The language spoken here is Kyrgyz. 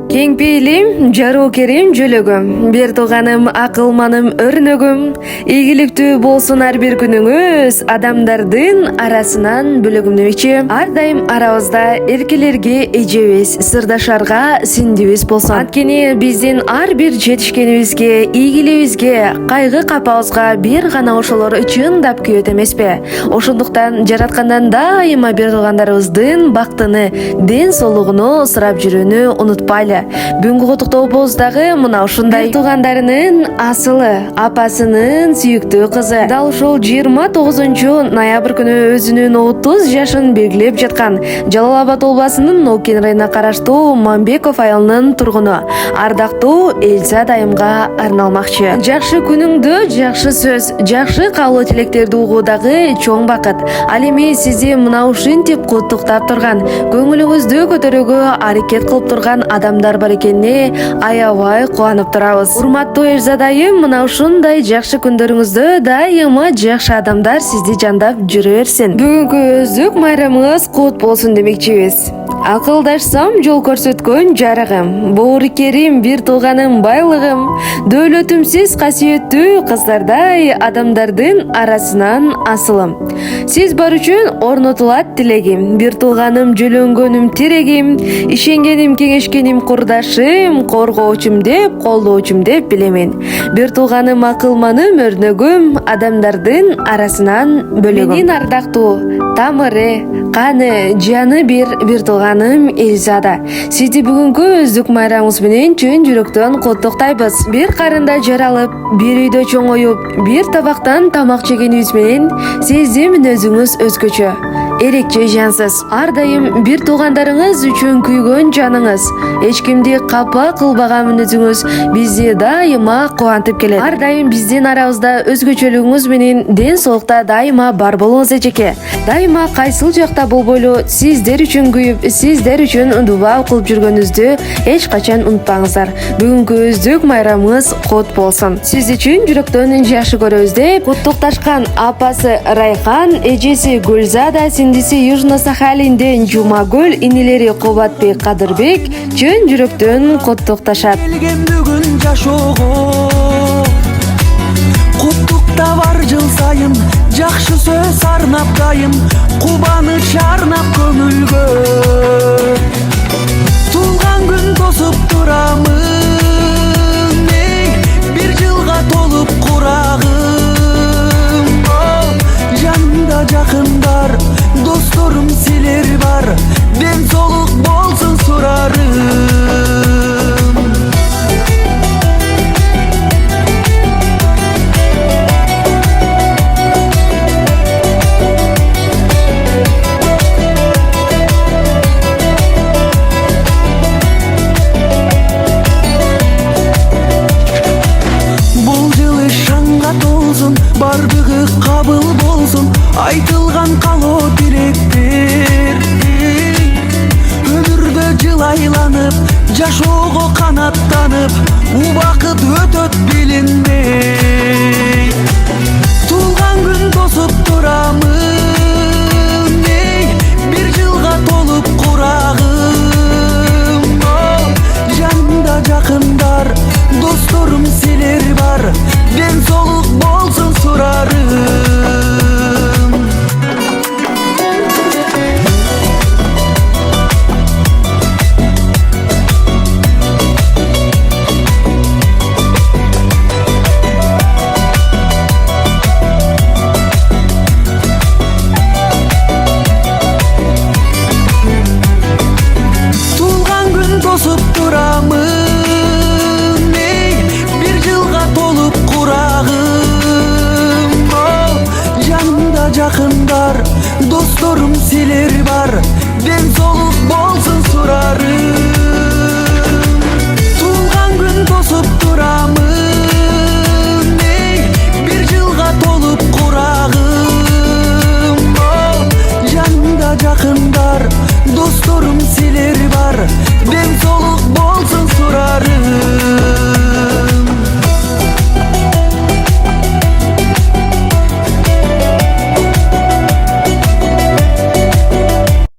Кең пейилим, жаруу керим жөлөгөм, бир тууганым акылманым өрнөгөм, ийгиликтүү болсун ар бир күнүңүз, адамдардын арасынан бөлөгүм демекчи. Ар дайым арабызда эркелерге эжебиз, сырдашарга сиңдибиз болсун. Анткени биздин ар бир жетишкенибизге, ийгилигибизге, кайгы капабызга бир гана ошолор чындап күйөт эмеспи? Ошондуктан жараткандан дайыма бир туугандарыбыздын бактыны, ден соолугуну сурап жүрүүнү унутпайлы. Бүгүнкү куттуктообуздагы мына ушундай туугандарынын асылы, апасынын сүйүктүү кызы. Дал ушул 29 ноябрь күнү өзүнүн 30 жашын белгилеп жаткан Жалал Абад областынын Ноокин районуна караштуу Мамбеков айылынын тургуну ардактуу Эльза дайымга арналмакчы. Жакшы күнүңдө жакшы сөз, жакшы каалоо тилектерди угуудагы чоң бакыт. Ал эми сизди мына ушинтип куттуктап турган, көңүлүңүздү көтөрүүгө аракет кылып турган адамдар бар экенине аябай кубанып турабыз. Урматтуу Эльза дайым, мына ушундай жакшы күндөрүңүздө дайыма жакшы адамдар сизди жандап жүрө берсин. Бүгүнкү өздүк майрамыңыз кут болсун демекчибиз. Акылдашсам жол көрсөткөн жарыгым, боорукерим, бир тууганым, байлыгым, дөөлөтүмсүз касиеттүү кыздардай адамдардын арасынан асылым. Сиз бар үчүн орнотулат тилегим, бир тууганым, жөлөнгөнүм, тирегим, ишенгеним, кеңешкеним, курдашым, коргоочум деп, колдоочум деп билемин. Бир тууганым, акылманым, өрнөгүм, адамдардын арасынан бөлөгүм. Менин ардактуу тамыры, каны, жаны бир тууганым Эльзада. Сизди бүгүнкү өздүк майрамыңыз менен чын жүрөктөн куттуктайбыз. Бир карында жаралып, бир үйдө чоңоюп, бир табактан тамак жегенибиз менен сиздин мүнөзүңүз өзгөчө, эрекче жансыз. Ар дайым бир туугандарыңыз үчүн күйгөн жаныңыз, эч кимди капа кылбаган мүнөзүңүз бизди дайыма кубантып келет. Ар дайым биздин арабызда өзгөчөлүгүңүз менен ден соолукта дайыма бар болуңуз эжеке. Дайыма кайсыл жакта болбойлу сиздер үчүн күйүп, сиздер үчүн дуба кылып жүргөнүздү эч качан унутпаңыздар. Бүгүнкү өздүк майрамыңыз кут болсун. Сиз үчүн жүрөктөн жакшы көрөбүз деп куттукташкан апасы Райхан, эжеси Гүлзада, сиңдиси Южно-Сахалинден Жумагүл, инелери Кубатбек, Кадырбек чын жүрөктөн куттукташат. Бүгүн жашоого куттукта бар жыл сайын, жакшы сөз арнап дайым, кубаныч арнап көңүлгө. Туулган күн тосуп турамын, бир жылга толуп курагым. Жанымда жакындар, досторум силер бар, ден соолук болсун сурарым. Бардыгы кабыл болсун, айтылган каалоо тилектер. Өмүрдө жылайланып, жашоого канаттанып, убакыт өтөт билинбей. Туулган күн тосуп турамын, бир жылга толуп курагым.